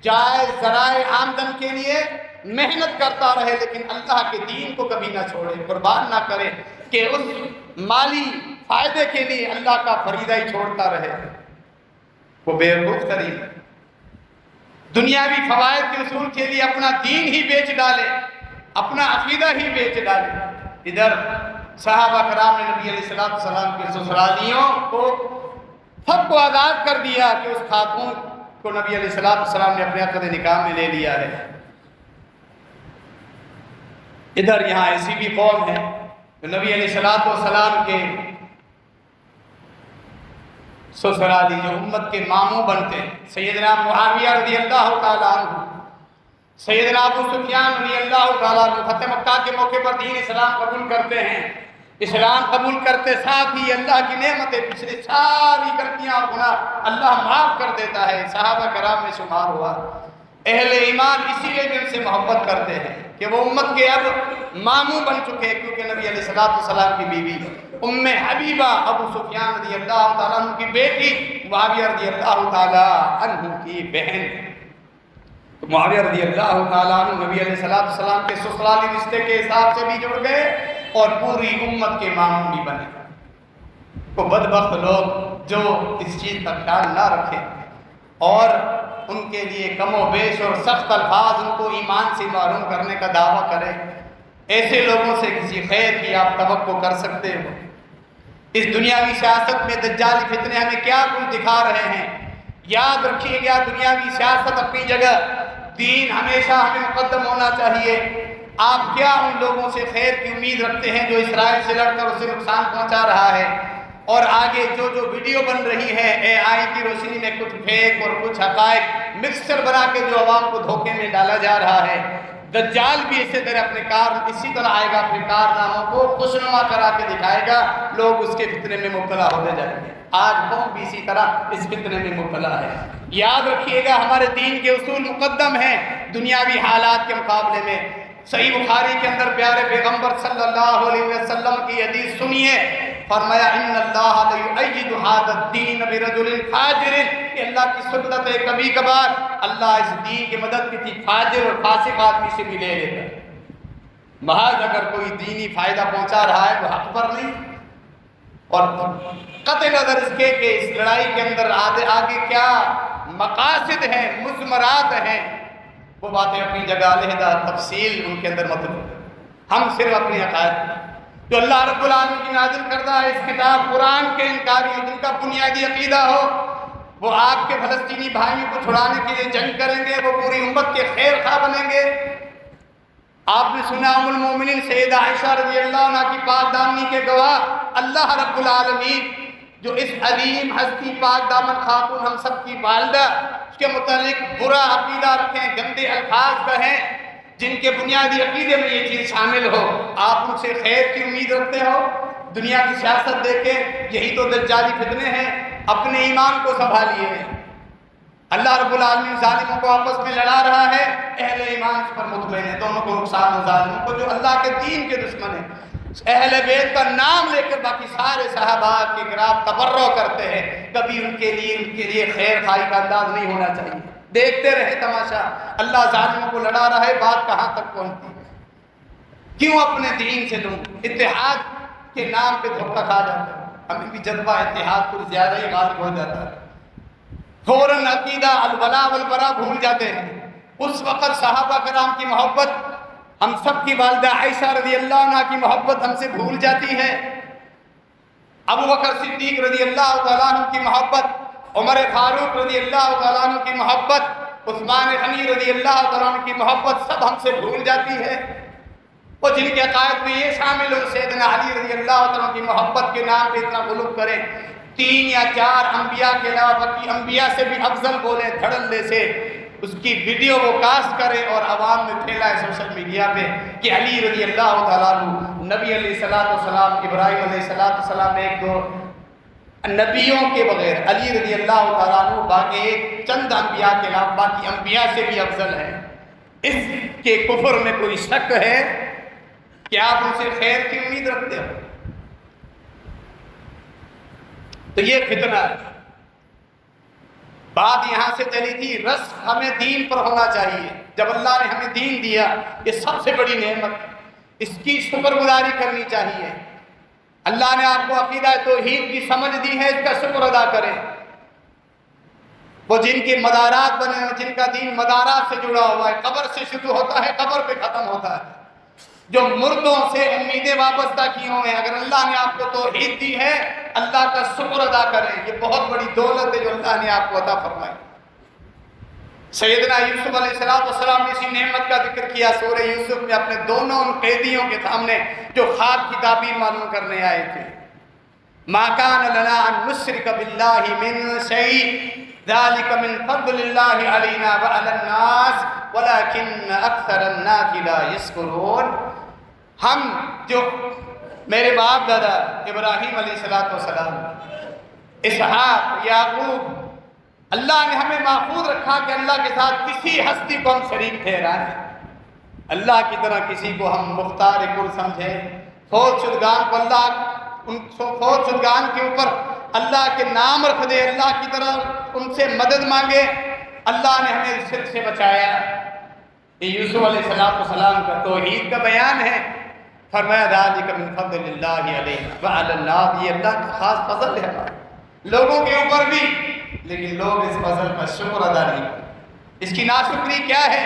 جائز ذرائع آمدن کے لیے محنت کرتا رہے، لیکن اللہ کے دین کو کبھی نہ چھوڑے، قربان نہ کرے کہ اس مالی فائدے کے لیے اللہ کا فریضہ ہی چھوڑتا رہے، وہ بیوقوف ترین ہے۔ دنیاوی فوائد کے اصول کے لیے اپنا دین ہی بیچ ڈالے، اپنا عقیدہ ہی بیچ ڈالے۔ ادھر صحابہ کرام نے نبی علیہ السلام کے سسرالیوں کو سب کو آزاد کر دیا کہ اس خاتون کو نبی علیہ السلام نے اپنے عقد نکاح میں لے لیا ہے۔ ادھر یہاں ایسی بھی قوم ہے جو نبی علیہ السلام کے سسرالی، جو امت کے ماموں بنتے ہیں، سیدنا معاویہ رضی اللہ تعالیٰ عنہ، سیدنا ابو سفیان رضی اللہ تعالیٰ عنہ فتح مکہ کے موقع پر دین اسلام قبول کرتے ہیں۔ اسلام قبول کرتے ساتھ ہی اللہ کی نعمتیں، پچھلی ساری غلطیاں اور گناہ اللہ معاف کر دیتا ہے، صحابہ کرام میں شمار ہوا۔ اہل ایمان اسی لیے بھی ان سے محبت کرتے ہیں کہ وہ امت کے اب ماموں بن چکے ہیں، کیونکہ نبی علیہ السلام کی بیوی ام حبیبہ ابو سفیان رضی اللہ تعالیٰ عنہ کی بیٹی، معاویہ رضی اللہ تعالیٰ عنہ کی بہن، تو معاویہ رضی اللہ تعالیٰ عنہ نبی علیہ السلام کے سسرالی رشتے کے حساب سے بھی جڑ گئے اور پوری امت کے ماموں بھی بنے۔ وہ بدبخت لوگ جو اس چیز کا خیال نہ رکھیں اور ان کے لیے کم و بیش اور سخت الفاظ ان کو ایمان سے محروم کرنے کا دعویٰ کریں، ایسے لوگوں سے کسی خیر کی آپ توقع کر سکتے ہو؟ اس دنیاوی سیاست میں دجالی فتنے ہمیں کیا کچھ دکھا رہے ہیں؟ یاد رکھیے گا، دنیاوی سیاست اپنی جگہ، دین ہمیشہ ہمیں مقدم ہونا چاہیے۔ آپ کیا ان لوگوں سے خیر کی امید رکھتے ہیں جو اسرائیل سے لڑ کر اسے نقصان پہنچا رہا ہے، اور آگے جو ویڈیو بن رہی ہے اے آئی کی روشنی میں کچھ فیک اور کچھ حقائق مکسچر بنا کے جو عوام کو دھوکے میں ڈالا جا رہا ہے؟ دجال بھی اسی طرح آئے گا، اپنے کارناموں کو خوشنما کرا کے دکھائے گا، لوگ اس کے فتنے میں مبتلا ہوتے جائیں گے۔ آج قوم بھی اسی طرح اس فتنے میں مبتلا ہے۔ یاد رکھیے گا، ہمارے دین کے اصول مقدم ہیں دنیاوی حالات کے مقابلے میں۔ صحیح بخاری کے اندر پیارے پیغمبر صلی اللہ علیہ وسلم کی حدیث سنیے، فرمایا ان اللہ لیؤید ھذا الدین برجل فاجر، کہ اللہ کی سنت ہے کبھی کبھار اللہ اس دین کی مدد کسی فاجر اور فاسق آدمی سے بھی لے لیتا ہے۔ محض اگر کوئی دینی فائدہ پہنچا رہا ہے وہ حق پر نہیں، اور قطع نظر اس کے کہ اس لڑائی کے اندر آگے کیا مقاصد ہیں، مضمرات ہیں، وہ باتیں اپنی جگہ علیحدہ، تفصیل ان کے اندر مطلوب۔ ہم صرف اپنی عقائد جو اللہ رب العالمین کی نازل کردہ اس کتاب قرآن کے انکاری، جن کا بنیادی عقیدہ ہو وہ آپ کے فلسطینی بھائیوں کو چھڑانے کے لیے جنگ کریں گے، وہ پوری امت کے خیر خواہ بنیں گے۔ آپ نے سنا ام المومنین سیدہ عائشہ رضی اللہ عنہ کی پاک دامنی کے گواہ اللہ رب العالمین جو اس عظیم ہستی پاک دامن خاتون ہم سب کی والدہ اس کے متعلق برا عقیدہ رکھیں، گندے الفاظ کہیں، جن کے بنیادی عقیدے میں یہ چیز شامل ہو، آپ ان سے خیر کی امید رکھتے ہو؟ دنیا کی سیاست دیکھیں، یہی تو دجالی فتنے ہیں۔ اپنے ایمان کو سنبھالیے۔ اللہ رب العالمین ظالموں کو آپس میں لڑا رہا ہے، اہل ایمان اس پر مطمئن ہے، دونوں کو نقصان ہو ظالموں کو جو اللہ کے دین کے دشمن ہیں۔ اہل بیت کا نام لے کر باقی سارے صحابہ کے گرام تبرع کرتے ہیں، کبھی ان کے لیے خیر خواہی کا انداز نہیں ہونا چاہیے۔ دیکھتے رہے تماشا، اللہ ظالموں کو لڑا رہا ہے، بات کہاں تک پہنچتی ہے؟ کیوں اپنے دین سے تم اتحاد کے نام پہ دھوکہ کھا جاتے ہیں؟ ہمیں بھی جذبہ اتحاد کو زیادہ ہی غالب ہو جاتا ہے، فوراً عقیدہ الولا والبرا بھول جاتے ہیں۔ اس وقت صحابہ کرام کی محبت، ہم سب کی والدہ عائشہ رضی اللہ عنہ کی محبت ہم سے بھول جاتی ہے، ابو بکر صدیق رضی اللہ تعالیٰ عنہ کی محبت، عمر فاروق رضی اللہ تعالیٰ عنہ کی محبت، عثمان غنی رضی اللہ تعالیٰ عنہ کی محبت سب ہم سے بھول جاتی ہے۔ اور جن کے عقائد میں یہ شامل ہو سیدنا علی رضی اللہ تعالیٰ کی محبت کے نام پہ اتنا غلو کریں، 3 یا 4 انبیاء کے علاوہ باقی انبیاء سے بھی افضل بولیں دھڑلے سے، اس کی ویڈیو وہ کاسٹ کریں اور عوام میں پھیلائے سوشل میڈیا پہ کہ علی رضی اللہ تعالیٰ عنہ، نبی علیہ السلام، ابراہیم علیہ السلام، ایک دو نبیوں کے بغیر علی رضی اللہ تعالیٰ عنہ باقی چند انبیاء کے علاوہ باقی انبیاء سے بھی افضل ہے۔ اس کے کفر میں کوئی شک ہے کہ آپ ان سے خیر کی امید رکھتے ہو؟ تو یہ فتنہ ہے۔ بات یہاں سے چلی تھی، رس ہمیں دین پر ہونا چاہیے۔ جب اللہ نے ہمیں دین دیا، یہ سب سے بڑی نعمت، اس کی شکر گزاری کرنی چاہیے۔ اللہ نے آپ کو عقیدہ توحید کی سمجھ دی ہے، اس کا شکر ادا کریں۔ وہ جن کے مدارات بنے ہیں، جن کا دین مدارات سے جڑا ہوا ہے، قبر سے شروع ہوتا ہے، قبر پہ ختم ہوتا ہے، جو مردوں سے امیدیں وابستہ کی ہوئے ہیں، اگر اللہ نے آپ کو توحید دی ہے، اللہ کا شکر ادا کریں۔ یہ بہت بڑی دولت ہے جو اللہ نے آپ کو عطا فرمائی۔ سیدنا یوسف علیہ السلام نے اسی نعمت کا ذکر کیا سورہ یوسف میں، اپنے دونوں ان قیدیوں کے سامنے جو خواب کی تعبیر معلوم کرنے آئے تھے۔ ما کان لنا ان نشرک باللہ من شیء ذلک من فضل اللہ علینا وعلی الناس ولکن اکثر الناس لا یشکرون۔ ہم جو میرے باپ دادا ابراہیم علیہ السلام، اسحاق، یعقوب، اللہ نے ہمیں محفوظ رکھا کہ اللہ کے ساتھ کسی ہستی کو ہم شریک ٹھہرائیں، اللہ کی طرح کسی کو ہم مختار کل سمجھیں، فوج شدگان کو اللہ، ان فوج شدگان کے اوپر اللہ کے نام رکھ دے، اللہ کی طرح ان سے مدد مانگے۔ اللہ نے ہمیں اس شرک سے بچایا۔ یہ یوسف علیہ السلام کا توحید کا بیان ہے۔ فرمایا ذالک من فضل اللہ علیہ وعلی الناس، یہ اللہ کا خاص فضل ہے لوگوں کے اوپر بھی، لیکن لوگ اس فضل کا شکر ادا نہیں کرتے۔ اس کی ناشکری کیا ہے؟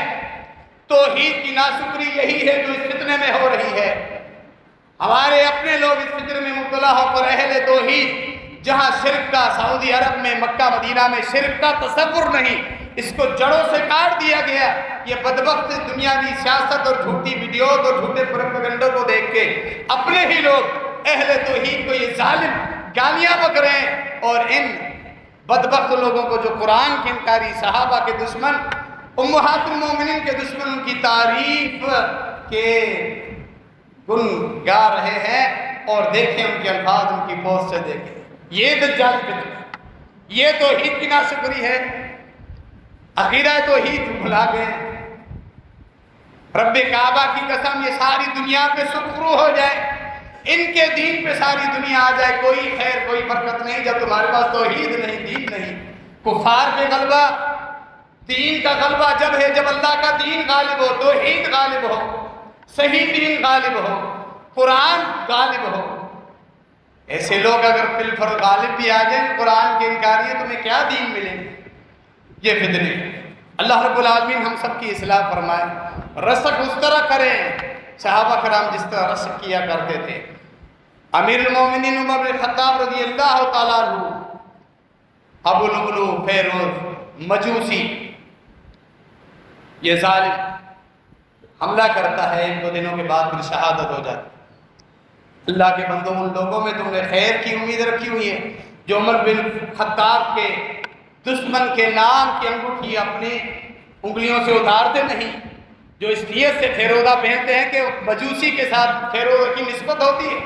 توحید کی ناشکری یہی ہے جو اس فتنے میں ہو رہی ہے۔ ہمارے اپنے لوگ اس فتنے میں مبتلا ہو کر اہل توحید، جہاں شرک کا سعودی عرب میں، مکہ مدینہ میں شرک کا تصور نہیں، اس کو جڑوں سے کاٹ دیا گیا۔ یہ بدبخت دنیاوی سیاست اور جھوٹی ویڈیوز اور جھوٹے پروپیگنڈوں کو دیکھ کے اپنے ہی لوگ اہل توحید کو یہ ظالم گالیاں بک رہے ہیں، اور ان بدبخت لوگوں کو جو قرآن کے انکاری، صحابہ کے دشمن، امہات المومنین کے دشمن، ان کی تعریف کے گن گا رہے ہیں، اور دیکھیں ان کے الفاظ، ان کی پوسٹ سے دیکھیں۔ یہ دجال فتنہ، یہ توحید کی ناشکری ہے۔ عقیدہ توحید بھلا گئے۔ رب کعبہ کی قسم، یہ ساری دنیا پہ سرخرو ہو جائے، ان کے دین پہ ساری دنیا آ جائے، کوئی خیر کوئی برکت نہیں جب تمہارے پاس توحید نہیں، دین نہیں۔ کفار پہ غلبہ، دین کا غلبہ جب ہے جب اللہ کا دین غالب ہو، توحید غالب ہو، صحیح دین غالب ہو، قرآن غالب ہو۔ ایسے لوگ اگر بالفرض غالب بھی آ جائیں قرآن کے انکاری، تمہیں کیا دین ملے؟ یہ فتنے۔ اللہ رب العالمین ہم سب کی اصلاح فرمائے، رسک اس طرح کریں صحابہ کرام جس طرح رسک کیا کرتے تھے۔ امیر المومنین عمر بن خطاب رضی اللہ تعالیٰ عنہ ابو لؤلؤ فیروز مجوسی یہ ظالم حملہ کرتا ہے، 1-2 دنوں کے بعد پھر شہادت ہو جاتی۔ اللہ کے بندوں، ان لوگوں میں تم نے خیر کی امید رکھی ہوئی ہے جو عمر بن خطاب کے دشمن کے نام کی انگوٹھی اپنی انگلیوں سے اتارتے نہیں، جو اس نیت سے فیروزہ پہنتے ہیں کہ مجوسی کے ساتھ فیروزہ کی نسبت ہوتی ہے،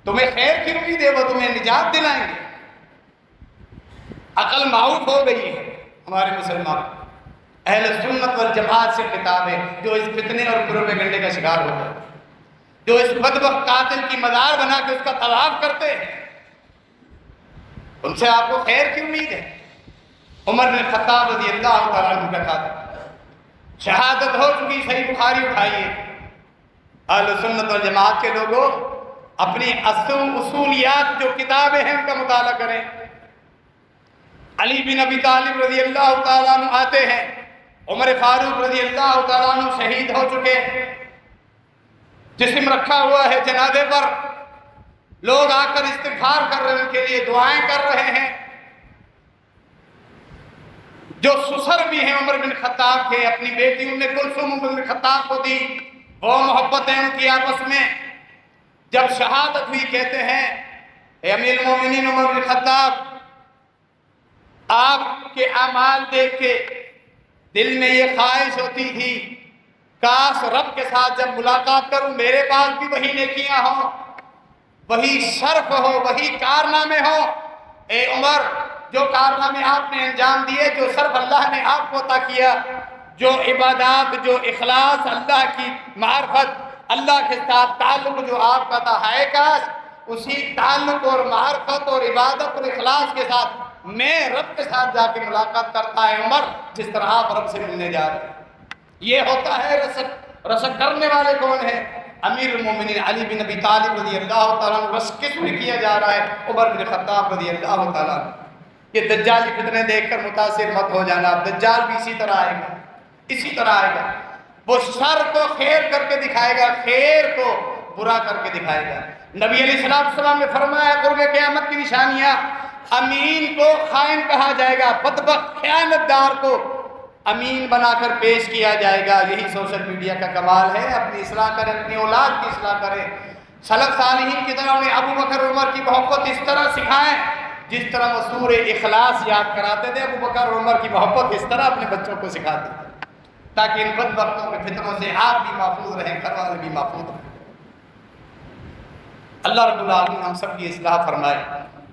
تمہیں خیر کی امید ہے، وہ تمہیں نجات دلائیں گے۔ عقل معروف ہو گئی ہے ہمارے مسلمان، اہل سنت والجماعت سے خطاب ہے جو اس فتنے اور پروپیگنڈے کا شکار ہو گئے، جو اس بدبخت قاتل کی مزار بنا کے اس کا طواف کرتے ہیں، ان سے آپ کو خیر کی امید ہے؟ عمر بن خطاب رضی اللہ تعالیٰ عنہ کا قاتل، شہادت ہو چکی، صحیح بخاری اٹھائیے۔ اہل سنت والجماعت کے لوگوں اپنی اصولیات جو کتابیں ہیں ان کا مطالعہ کریں۔ علی بن ابی طالب رضی اللہ تعالیٰ عنہ آتے ہیں، عمر فاروق رضی اللہ تعالیٰ عنہ شہید ہو چکے، جسم رکھا ہوا ہے جنازے پر، لوگ آ کر استغفار کر رہے ہیں، ان کے لیے دعائیں کر رہے ہیں۔ جو سسر بھی ہیں عمر بن خطاب کے، اپنی بیٹی ام کلثوم عمر بن خطاب کو دی، وہ محبت ہے ان کی آپس میں۔ جب شہادت ہوئی کہتے ہیں اے امیر المومنین عمر بن خطاب، آپ کے اعمال دیکھ کے دل میں یہ خواہش ہوتی تھی کاش رب کے ساتھ جب ملاقات کروں میرے پاس بھی وہی نیکیاں ہوں، وہی شرف ہو، وہی کارنامے ہوں۔ اے عمر، جو کارنامے آپ نے انجام دیے، جو شرف اللہ نے آپ کو عطا کیا، جو عبادات، جو اخلاص، اللہ کی معرفت، اللہ کے ساتھ تعلق جو آپ کا تھا، ہے کاش اسی تعلق اور معرفت اور عبادت اور اخلاص کے ساتھ میں رب کے ساتھ جا کے ملاقات کرتا ہے عمر، جس طرح آپ رب سے ملنے جا رہے ہیں۔ یہ ہوتا ہے رشک کرنے والے کون ہیں؟ امیر المومنین علی بن ابی طالب رضی اللہ تعالیٰ عنہ۔ رشک کس میں کیا جا رہا ہے؟ عمر بن خطاب رضی اللہ تعالیٰ عنہ۔ یہ دجالی فتنے دیکھ کر متاثر مت ہو جانا، دجال بھی اسی طرح آئے گا، اسی طرح آئے گا۔ وہ شر کو خیر کر کے دکھائے گا، خیر کو برا کر کے دکھائے گا۔ نبی علیہ السلام نے فرمایا قرب قیامت کی نشانیاں، امین کو خائن کہا جائے گا، بدبخت خیانت دار کو امین بنا کر پیش کیا جائے گا۔ یہی سوشل میڈیا کا کمال ہے۔ اپنی اصلاح کریں، اپنی اولاد کی اصلاح کریں۔ سلف صالحین کی طرح انہیں ابو بکر عمر کی محبت اس طرح سکھائیں جس طرح وہ سورہ اخلاص یاد کراتے تھے، ابو بکر عمر کی محبت اس طرح اپنے بچوں کو سکھاتے تھے، تاکہ ان بدبختوں کے فتنوں سے آپ بھی محفوظ رہیں، گھر والے بھی محفوظ رہیں۔ اللہ رب العالمین ہم سب کی اصلاح فرمائے،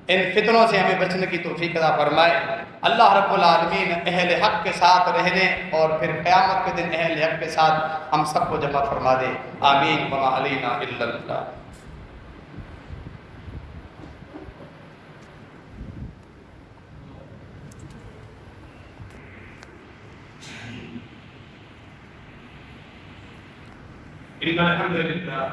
ان فتنوں سے ہمیں بچنے کی توفیق عطا فرمائے۔ اللہ رب العالمین اہل حق کے ساتھ رہنے اور پھر قیامت کے دن اہل حق کے ساتھ ہم سب کو جمع فرما دے، آمین۔ وما علینا الا البلاغ۔ الحمد للہ۔